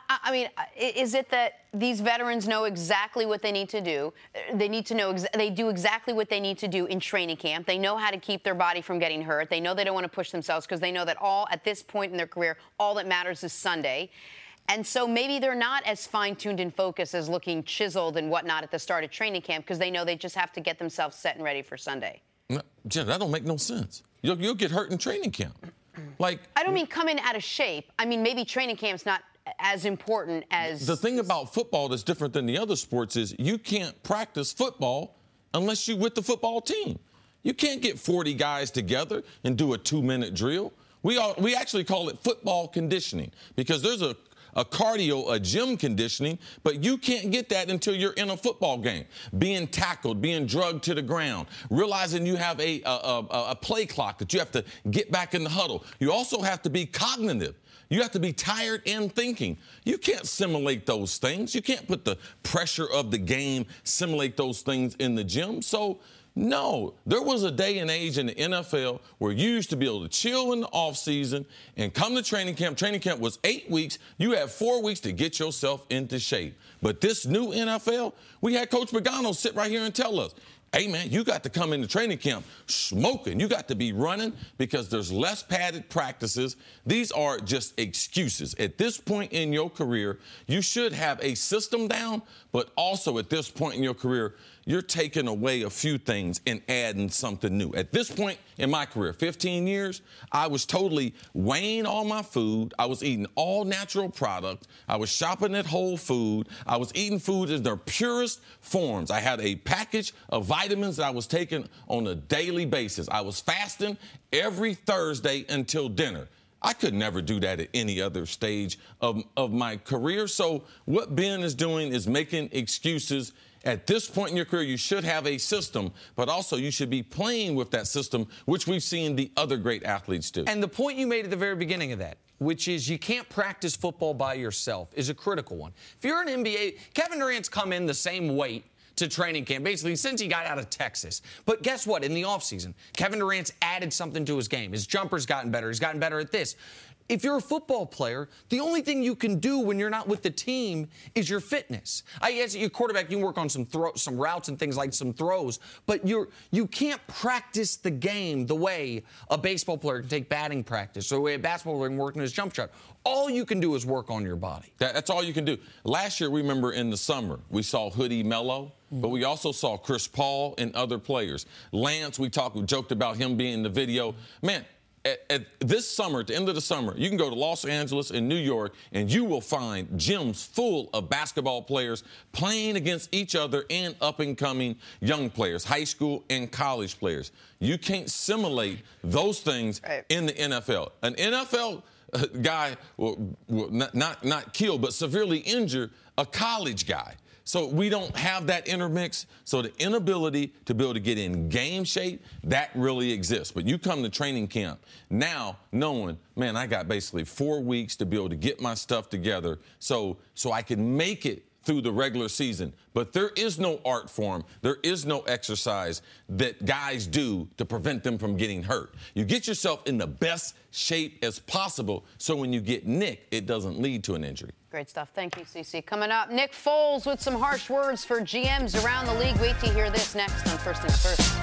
I mean, is it that these veterans know exactly what they need to do? They need to know, they do exactly what they need to do in training camp. They know how to keep their body from getting hurt. They know they don't want to push themselves because they know that at this point in their career, all that matters is Sunday. And so maybe they're not as fine-tuned and focused as looking chiseled and whatnot at the start of training camp because they know they just have to get themselves set and ready for Sunday. No, Jen, that don't make no sense. You'll get hurt in training camp. Like, I don't mean coming out of shape. I mean, maybe training camp's not as important as... The thing about football that's different than the other sports is you can't practice football unless you're with the football team. You can't get 40 guys together and do a 2-minute drill. We actually call it football conditioning because there's a cardio, a gym conditioning, but you can't get that until you're in a football game. Being tackled, being drugged to the ground, realizing you have a play clock that you have to get back in the huddle. You also have to be cognitive. You have to be tired and thinking. You can't simulate those things. You can't put the pressure of the game, simulate those things in the gym. So, no, there was a day and age in the NFL where you used to be able to chill in the offseason and come to training camp. Training camp was 8 weeks. You had 4 weeks to get yourself into shape. But this new NFL, we had Coach Pagano sit right here and tell us, hey, man, you got to come into training camp smoking. You got to be running because there's less padded practices. These are just excuses. At this point in your career, you should have a system down, but also at this point in your career, you're taking away a few things and adding something new. At this point in my career, 15 years, I was totally weighing all my food. I was eating all natural products. I was shopping at Whole Foods. I was eating food in their purest forms. I had a package of vitamins that I was taking on a daily basis. I was fasting every Thursday until dinner. I could never do that at any other stage of my career. So what Ben is doing is making excuses. At this point in your career, you should have a system, but also you should be playing with that system, which we've seen the other great athletes do. And the point you made at the very beginning of that, which is you can't practice football by yourself, is a critical one. If you're an NBA, Kevin Durant's come in the same weight to training camp, basically, since he got out of Texas. But guess what? In the offseason, Kevin Durant's added something to his game. His jumper's gotten better. He's gotten better at this. If you're a football player, the only thing you can do when you're not with the team is your fitness. I guess your quarterback, you can work on some routes and things like some throws, but you can't practice the game the way a baseball player can take batting practice or the way a basketball player can work on his jump shot. All you can do is work on your body. That's all you can do. Last year, remember in the summer, we saw Hoodie Melo, but we also saw Chris Paul and other players. Lance, we joked about him being in the video. Man, at this summer, at the end of the summer, you can go to Los Angeles and New York, and you will find gyms full of basketball players playing against each other and up-and-coming young players, high school and college players. You can't simulate those things in the NFL. An NFL guy will not kill, but severely injure a college guy. So we don't have that intermix. So the inability to be able to get in game shape, that really exists. But you come to training camp now knowing, man, I got basically 4 weeks to be able to get my stuff together so I can make it through the regular season. But there is no art form. There is no exercise that guys do to prevent them from getting hurt. You get yourself in the best shape as possible so when you get nicked, it doesn't lead to an injury. Great stuff. Thank you, CC. Coming up, Nick Foles with some harsh words for GMs around the league. Wait to hear this next on First Things First.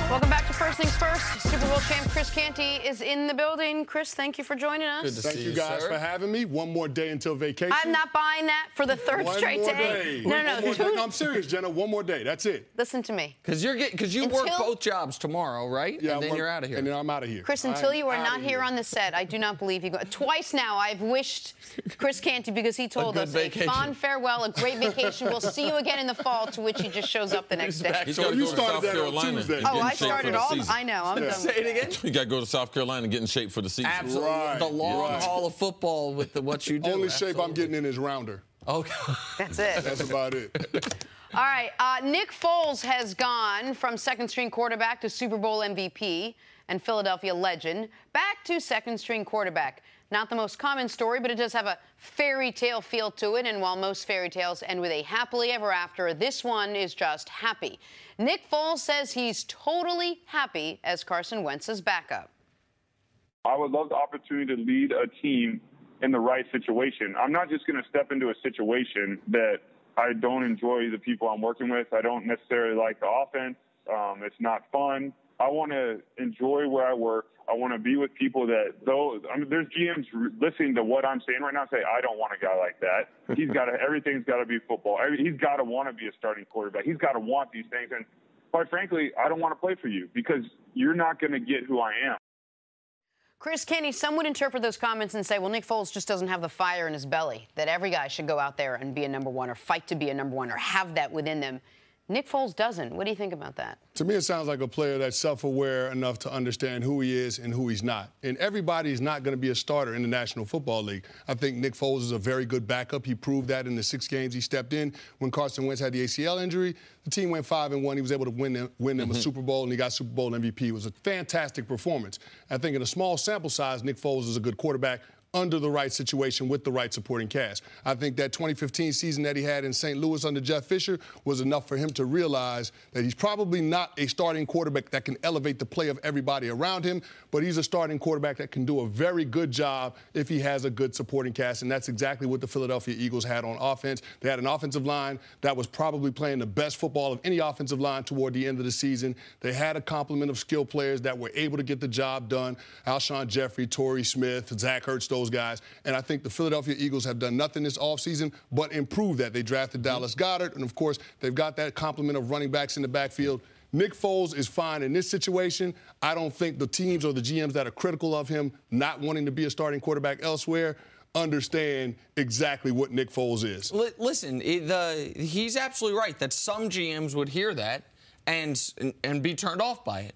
Welcome back to First Things First. Super Bowl champ Chris Canty is in the building. Chris, thank you for joining us. Good to see you guys for having me. One more day until vacation. I'm not buying that for the third straight day. No, I'm serious, Jenna. One more day. That's it. Listen to me. Because you work both jobs tomorrow, right? Yeah, and then you're out of here. And then I'm out of here. Chris, until you are not here on the set, I do not believe you. Twice now I've wished Chris Canty because he told us a fond farewell, a great vacation. We'll see you again in the fall, to which he just shows up the next day. He's got to go to South Carolina. Oh, I started all. I know. I'm done. Say it again. You got to go to South Carolina and get in shape for the season. Absolutely. Right. The long haul of football with what you do. Only shape I'm getting in is rounder. Okay. That's it. That's about it. All right. Nick Foles has gone from second-string quarterback to Super Bowl MVP and Philadelphia legend back to second-string quarterback. Not the most common story, but it does have a fairy tale feel to it. And while most fairy tales end with a happily ever after, this one is just happy. Nick Foles says he's totally happy as Carson Wentz's backup. I would love the opportunity to lead a team in the right situation. I'm not just going to step into a situation that I don't enjoy the people I'm working with. I don't necessarily like the offense. It's not fun. I want to enjoy where I work. I want to be with people that, there's GMs listening to what I'm saying right now say, I don't want a guy like that. Everything's got to be football. He's got to want to be a starting quarterback. He's got to want these things. And quite frankly, I don't want to play for you because you're not going to get who I am. Chris Kenny, some would interpret those comments and say, well, Nick Foles just doesn't have the fire in his belly, that every guy should go out there and be a number one or fight to be a number one or have that within them. Nick Foles doesn't. What do you think about that? To me, it sounds like a player that's self-aware enough to understand who he is and who he's not. And everybody is not going to be a starter in the National Football League. I think Nick Foles is a very good backup. He proved that in the 6 games he stepped in. When Carson Wentz had the ACL injury, the team went 5-1. He was able to win them a Super Bowl, and he got Super Bowl MVP. It was a fantastic performance. I think in a small sample size, Nick Foles is a good quarterback under the right situation with the right supporting cast. I think that 2015 season that he had in St. Louis under Jeff Fisher was enough for him to realize that he's probably not a starting quarterback that can elevate the play of everybody around him, but he's a starting quarterback that can do a very good job if he has a good supporting cast, and that's exactly what the Philadelphia Eagles had on offense. They had an offensive line that was probably playing the best football of any offensive line toward the end of the season. They had a complement of skill players that were able to get the job done. Alshon Jeffrey, Torrey Smith, Zach Ertz, those guys. And I think the Philadelphia Eagles have done nothing this offseason but improve that. They drafted Dallas Goedert, and, of course, they've got that complement of running backs in the backfield. Nick Foles is fine in this situation. I don't think the teams or the GMs that are critical of him not wanting to be a starting quarterback elsewhere understand exactly what Nick Foles is. Listen, he's absolutely right that some GMs would hear that and be turned off by it.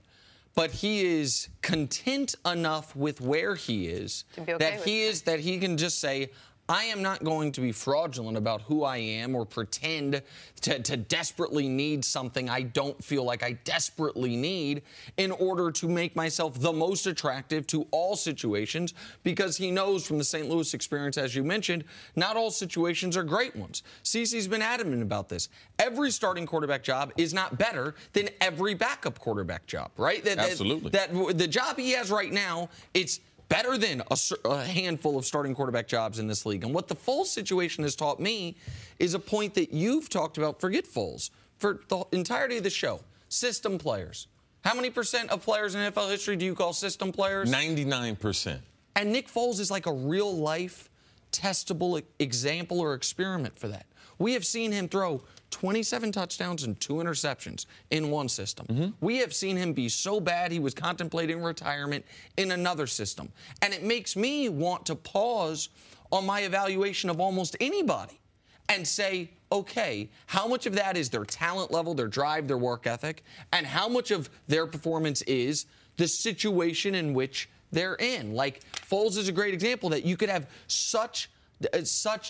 But he is content enough with where he is that he can just say, I am not going to be fraudulent about who I am or pretend to desperately need something I don't feel like I desperately need in order to make myself the most attractive to all situations, because he knows from the St. Louis experience, as you mentioned, not all situations are great ones. CeCe's been adamant about this. Every starting quarterback job is not better than every backup quarterback job, right? Absolutely. The job he has right now, it's better than a handful of starting quarterback jobs in this league. And what the Foles situation has taught me is a point that you've talked about, forget Foles, for the entirety of the show, system players. How many % of players in NFL history do you call system players? 99%. And Nick Foles is like a real-life, testable example or experiment for that. We have seen him throw 27 touchdowns and 2 interceptions in one system. We have seen him be so bad he was contemplating retirement in another system. And it makes me want to pause on my evaluation of almost anybody and say, okay, how much of that is their talent level, their drive, their work ethic, and how much of their performance is the situation in which they're in? Like, Foles is a great example that you could have such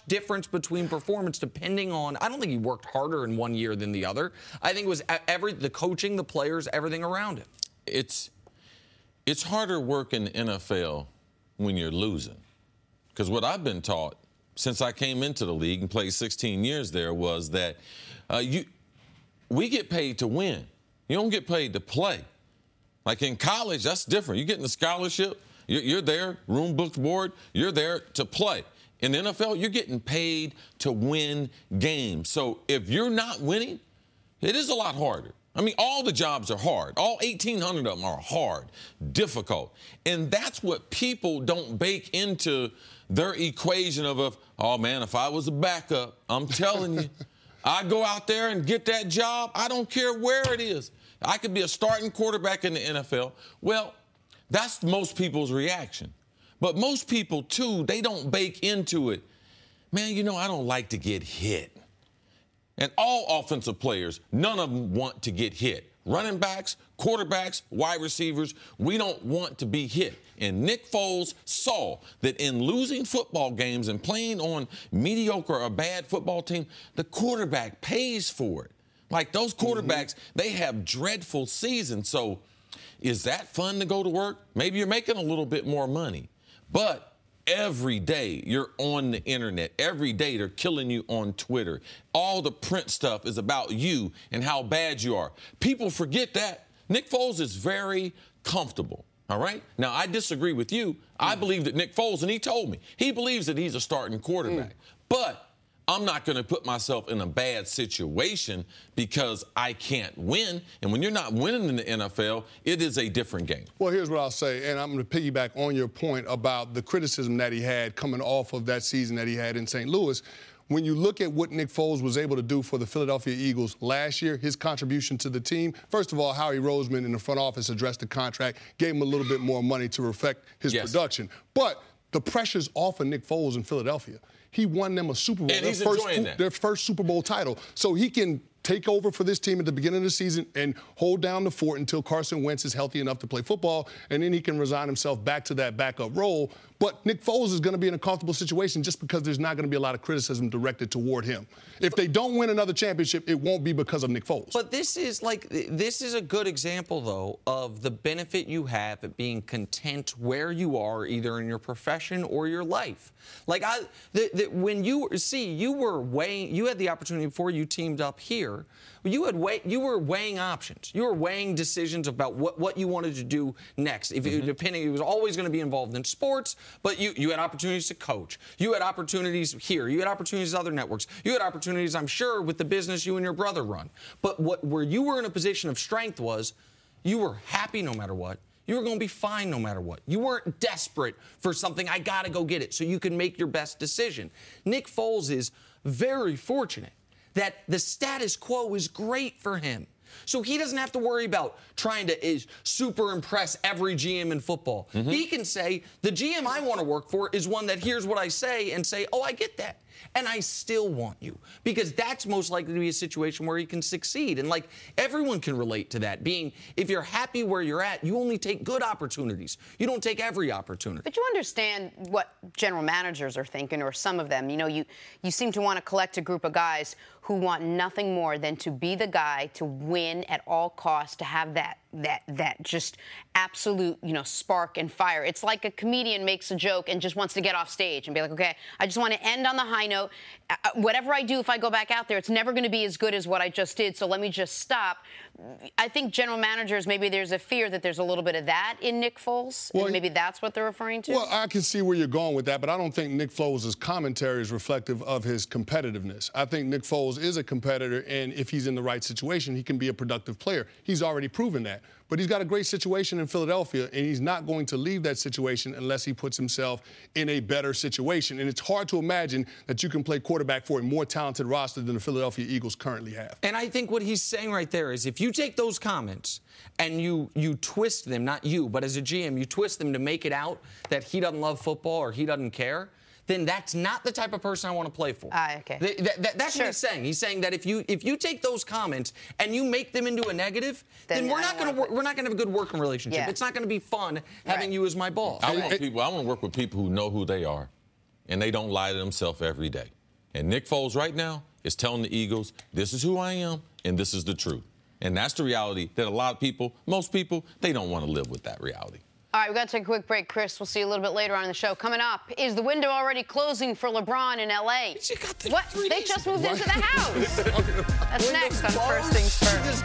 difference between performance depending on, I don't think he worked harder in one year than the other. I think it was the coaching, the players, everything around him. It's harder work in the NFL when you're losing. Because what I've been taught since I came into the league and played 16 years there was that we get paid to win. You don't get paid to play. Like in college, that's different. You're getting a scholarship. You're there, room booked board. You're there to play. In the NFL, you're getting paid to win games. So if you're not winning, it is a lot harder. I mean, all the jobs are hard. All 1,800 of them are hard, difficult. And that's what people don't bake into their equation of oh, man, if I was a backup, I'm telling you, I go out there and get that job. I don't care where it is. I could be a starting quarterback in the NFL. Well, that's most people's reaction. But most people, too, they don't bake into it. Man, I don't like to get hit. And all offensive players, none of them want to get hit. Running backs, quarterbacks, wide receivers, we don't want to be hit. And Nick Foles saw that in losing football games and playing on mediocre or bad football team, the quarterback pays for it. Like those quarterbacks, they have dreadful seasons. So is that fun to go to work? Maybe you're making a little bit more money. But every day you're on the internet. Every day they're killing you on Twitter. All the print stuff is about you and how bad you are. People forget that. Nick Foles is very comfortable. All right? Now, I disagree with you. I believe that Nick Foles, and he told me, he believes that he's a starting quarterback. But I'm not going to put myself in a bad situation because I can't win. And when you're not winning in the NFL, it is a different game. Well, here's what I'll say, and I'm going to piggyback on your point about the criticism that he had coming off of that season that he had in St. Louis. When you look at what Nick Foles was able to do for the Philadelphia Eagles last year, his contribution to the team, first of all, Howie Roseman in the front office addressed the contract, gave him a little bit more money to reflect his production. But the pressure's off of Nick Foles in Philadelphia. He won them a Super Bowl, and he's enjoying that. Their first Super Bowl title. So he can take over for this team at the beginning of the season and hold down the fort until Carson Wentz is healthy enough to play football, and then he can resign himself back to that backup role. But Nick Foles is going to be in a comfortable situation just because there's not going to be a lot of criticism directed toward him. If they don't win another championship, it won't be because of Nick Foles. But this is a good example, though, of the benefit you have at being content where you are, either in your profession or your life. Like, when you had the opportunity before you teamed up here. You were weighing options. You were weighing decisions about what you wanted to do next. It was always going to be involved in sports, but you had opportunities to coach. You had opportunities here. You had opportunities at other networks. You had opportunities, I'm sure, with the business you and your brother run. But where you were in a position of strength was you were happy no matter what. You were going to be fine no matter what. You weren't desperate for something, I got to go get it, so you can make your best decision. Nick Foles is very fortunate that the status quo is great for him. So he doesn't have to worry about trying to super impress every GM in football. He can say, the GM I want to work for is one that hears what I say and say, oh, I get that. And I still want you. Because that's most likely to be a situation where he can succeed. And, like, everyone can relate to that. Being, if you're happy where you're at, you only take good opportunities. You don't take every opportunity. But you understand what general managers are thinking, or some of them. You know, you seem to want to collect a group of guys who want nothing more than to be the guy to win at all costs, to have that just absolute, spark and fire. It's like a comedian makes a joke and just wants to get off stage and be like, okay, I just want to end on the high note. Whatever I do, if I go back out there, it's never going to be as good as what I just did, so let me just stop. I think general managers, maybe there's a fear that there's a little bit of that in Nick Foles, and maybe that's what they're referring to. Well, I can see where you're going with that, but I don't think Nick Foles' commentary is reflective of his competitiveness. I think Nick Foles is a competitor, and if he's in the right situation, he can be a productive player. He's already proven that. But he's got a great situation in Philadelphia, and he's not going to leave that situation unless he puts himself in a better situation. And it's hard to imagine that you can play quarterback for a more talented roster than the Philadelphia Eagles currently have. And I think what he's saying right there is, if you take those comments and you twist them, not you, but as a GM, you twist them to make it out that he doesn't love football or he doesn't care, then that's not the type of person I want to play for. Okay. That's what he's saying. He's saying that if you take those comments and you make them into a negative, then we're not going to have a good working relationship. Yeah. It's not going to be fun having you as my boss. I want to work with people who know who they are, and they don't lie to themselves every day. And Nick Foles right now is telling the Eagles, this is who I am, and this is the truth. And that's the reality that a lot of people, most people, they don't want to live with that reality. All right, we've got to take a quick break, Chris. We'll see you a little bit later on in the show. Coming up, is the window already closing for LeBron in L.A.? What? They just moved into the house. That's next on First Things First.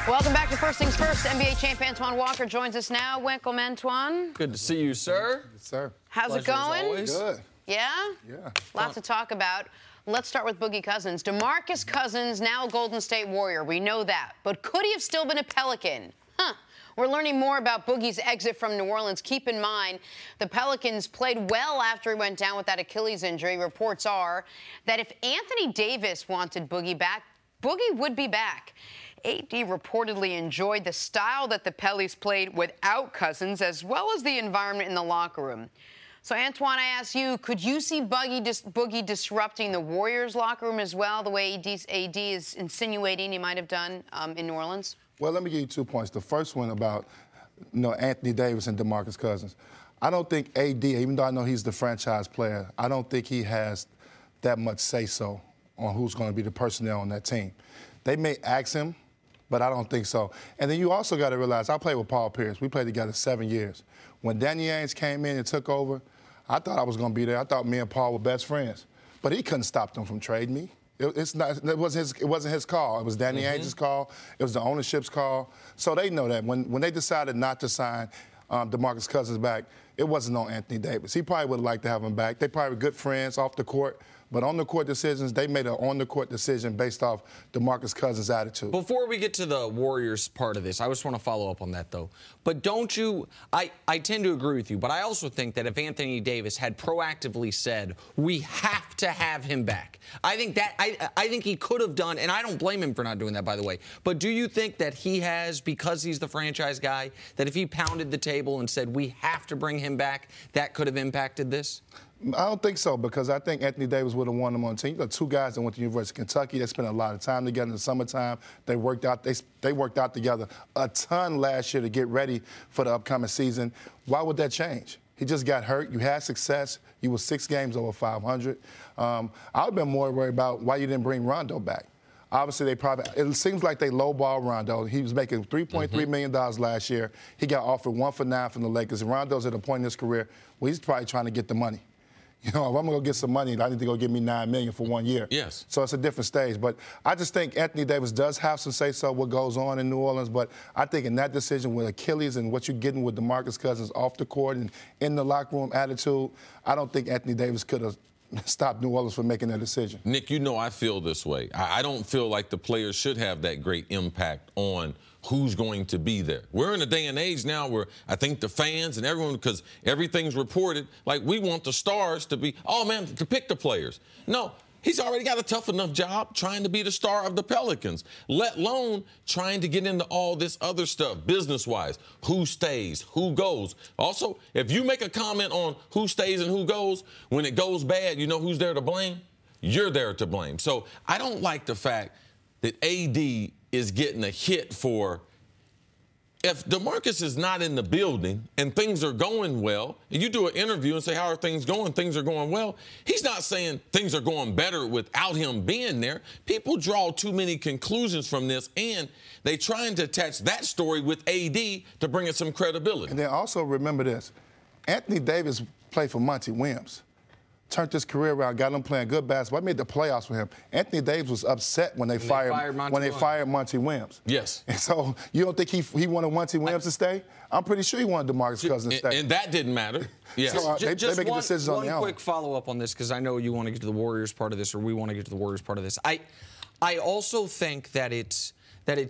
Welcome back to First Things First. NBA champ Antoine Walker joins us now. Welcome, Antoine. Good to see you, sir. Yes, sir. How's it going? Good. Yeah? Yeah. Lots to talk about. Let's start with Boogie Cousins. DeMarcus Cousins, now a Golden State Warrior. We know that. But could he have still been a Pelican? We're learning more about Boogie's exit from New Orleans. Keep in mind, the Pelicans played well after he went down with that Achilles injury. Reports are that if Anthony Davis wanted Boogie back, Boogie would be back. AD reportedly enjoyed the style that the Pellies played without Cousins, as well as the environment in the locker room. So, Antoine, I ask you, could you see Boogie disrupting the Warriors' locker room as well, the way AD is insinuating he might have done in New Orleans? Well, let me give you 2 points. The first one about, Anthony Davis and DeMarcus Cousins. I don't think AD, even though I know he's the franchise player, I don't think he has that much say-so on who's going to be the personnel on that team. They may ask him, but I don't think so. And then you also got to realize, I played with Paul Pierce. We played together 7 years. When Danny Ainge came in and took over, I thought I was going to be there. I thought me and Paul were best friends. But he couldn't stop them from trading me. It wasn't his call. It was Danny Ainge's call. It was the ownership's call. So they know that. When they decided not to sign DeMarcus Cousins back, it wasn't on Anthony Davis. He probably would have liked to have him back. They probably were good friends off the court. But on the court decisions, they made an on-the-court decision based off DeMarcus Cousins' attitude. Before we get to the Warriors part of this, I just want to follow up on that, though. But don't you – I tend to agree with you, but I also think that if Anthony Davis had proactively said, we have to have him back, I think that – I think he could have done – and I don't blame him for not doing that, by the way. But do you think that he has, because he's the franchise guy, that if he pounded the table and said, we have to bring him back, that could have impacted this? I don't think so, because I think Anthony Davis would have won them on the team. You know, two guys that went to the University of Kentucky. They spent a lot of time together in the summertime. They worked out together a ton last year to get ready for the upcoming season. Why would that change? He just got hurt. You had success. You were 6 games over 500. I would have been more worried about why you didn't bring Rondo back. Obviously, it seems like they lowball Rondo. He was making $3.3 million last year. He got offered 1 for 9 from the Lakers. And Rondo's at a point in his career where he's probably trying to get the money. You know, if I'm going to go get some money, I need to go get me $9 million for 1 year. Yes. So it's a different stage. But I just think Anthony Davis does have some say-so what goes on in New Orleans. But I think in that decision with Achilles and what you're getting with DeMarcus Cousins off the court and in the locker room attitude, I don't think Anthony Davis could have stopped New Orleans from making that decision. Nick, you know I feel this way. I don't feel like the players should have that great impact on who's going to be there. We're in a day and age now where I think the fans and everyone, because everything's reported, like we want the stars to be, oh, man, to pick the players. No, he's already got a tough enough job trying to be the star of the Pelicans, let alone trying to get into all this other stuff, business-wise, who stays, who goes. Also, if you make a comment on who stays and who goes, when it goes bad, you know who's there to blame? You're there to blame. So I don't like the fact that AD is getting a hit for, if DeMarcus is not in the building and things are going well, and you do an interview and say, how are things going? Things are going well. He's not saying things are going better without him being there. People draw too many conclusions from this, and they're trying to attach that story with AD to bring it some credibility. And then also remember this. Anthony Davis played for Monty Williams. Turned his career around, got him playing good basketball. I made the playoffs for him. Anthony Davis was upset when they fired Monty Williams. Yes. And so you don't think he wanted Monty Williams to stay? I'm pretty sure he wanted DeMarcus Cousins to stay. And that didn't matter. Yes. So they're making decisions on their own. One quick follow-up on this, because I know you want to get to the Warriors part of this, or we want to get to the Warriors part of this. I also think that it's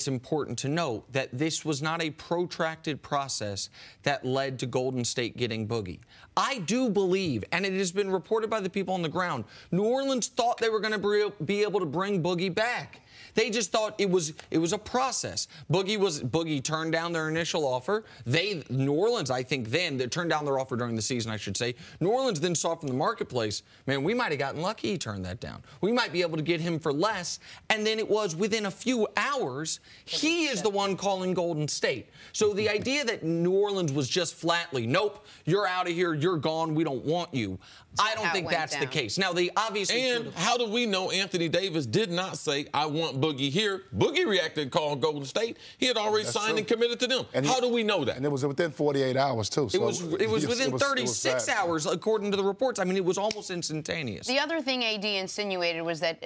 important to note that this was not a protracted process that led to Golden State getting Boogie. I do believe, and it has been reported by the people on the ground, New Orleans thought they were going to be able to bring Boogie back. They just thought it was a process. Boogie turned down their initial offer. New Orleans, I think then, they turned down their offer during the season, I should say. New Orleans then saw from the marketplace, man, we might have gotten lucky he turned that down. We might be able to get him for less. And then it was within a few hours, he is the one calling Golden State. So the idea that New Orleans was just flatly, nope, you're out of here, you're gone, we don't want you. I don't think that's the case. Now, they obviously. And how do we know Anthony Davis did not say, I want Boogie here? Boogie reacted and called Golden State. He had already signed and committed to them. And how do we know that? And it was within 48 hours, too. So it was within 36 hours, according to the reports. I mean, it was almost instantaneous. The other thing AD insinuated was that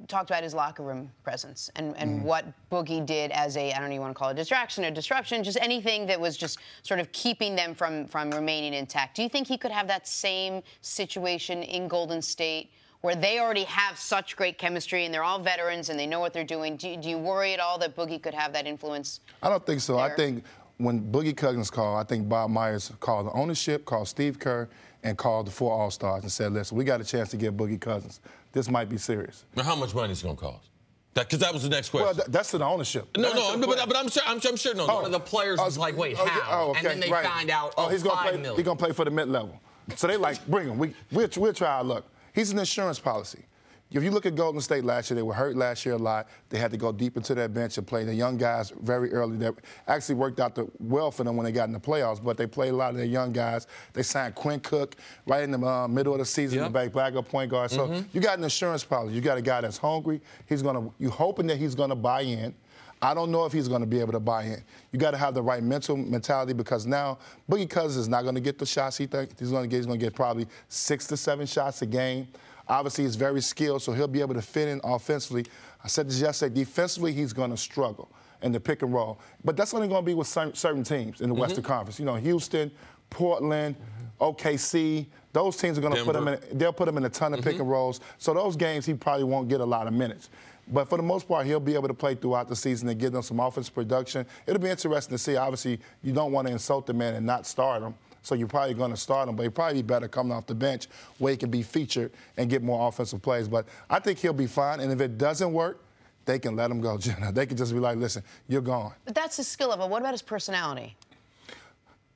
talked about his locker room presence and what Boogie did as I don't know, you want to call it a distraction or disruption, just anything that was just sort of keeping them from remaining intact. Do you think he could have that same situation in Golden State where they already have such great chemistry and they're all veterans and they know what they're doing? Do you worry at all that Boogie could have that influence? I don't think so. There? I think when Boogie Cousins called, I think Bob Myers called the ownership, called Steve Kerr, and called the 4 All-Stars and said, listen, we got a chance to get Boogie Cousins. This might be serious. Now, how much money is it going to cost? Because that was the next question. Well, that's to the ownership. But I'm sure. No, one of the players was like, wait, how? Okay, and then they find out, he's gonna $5 play, million. He's going to play for the mid-level. So they like, bring him. We'll try our luck. He's an insurance policy. If you look at Golden State last year, they were hurt last year a lot. They had to go deep into their bench and play the young guys very early. That actually worked out well for them when they got in the playoffs, but they played a lot of their young guys. They signed Quinn Cook right in the middle of the season, the backup point guard. So you got an insurance policy. You got a guy that's hungry. You're hoping that he's going to buy in. I don't know if he's going to be able to buy in. You got to have the right mentality because now Boogie Cousins is not going to get the shots he thinks he's going to get. He's going to get probably 6 to 7 shots a game. Obviously, he's very skilled, so he'll be able to fit in offensively. I said this yesterday, defensively, he's going to struggle in the pick and roll. But that's only going to be with certain teams in the Western Conference. You know, Houston, Portland, OKC, those teams are going to put him in. They'll put him in a ton of pick and rolls. So those games, he probably won't get a lot of minutes. But for the most part, he'll be able to play throughout the season and give them some offensive production. It'll be interesting to see. Obviously, you don't want to insult the man and not start him. So you're probably going to start him, but he'd probably be better coming off the bench where he can be featured and get more offensive plays. But I think he'll be fine. And if it doesn't work, they can let him go, Jenna. They can just be like, listen, you're gone. But that's his skill level. What about his personality?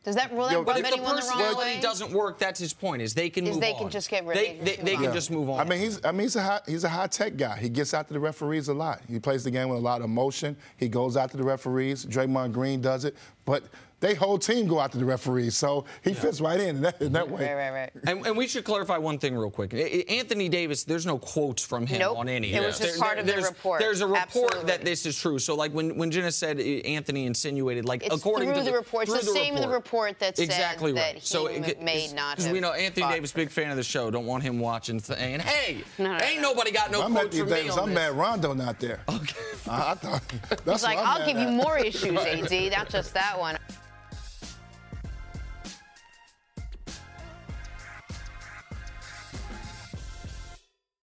Does that really rub but if anyone the the wrong way? personality doesn't work, that's his point, is they can move on. They can just get rid of it. They can just move on. I mean, he's a high-tech guy. He gets after the referees a lot. He plays the game with a lot of emotion. He goes after the referees. Draymond Green does it. But their whole team go after the referees, so he fits right in that way. Right. And we should clarify one thing real quick. Anthony Davis, there's no quotes from him on any. It was just part of the report. There's a report Absolutely. that this is true. So, like, when Jenna said Anthony insinuated, like, it's according through to the report. It's the same in the report that said exactly that right. he may not have. We know Anthony fought. Davis, big fan of the show. Don't want him watching saying, hey, No. ain't nobody got no quotes from me on I'm this. mad Rondo not there. Okay. I thought that's He's like, what I'm I'll mad give you at. more issues, AD, not just that one.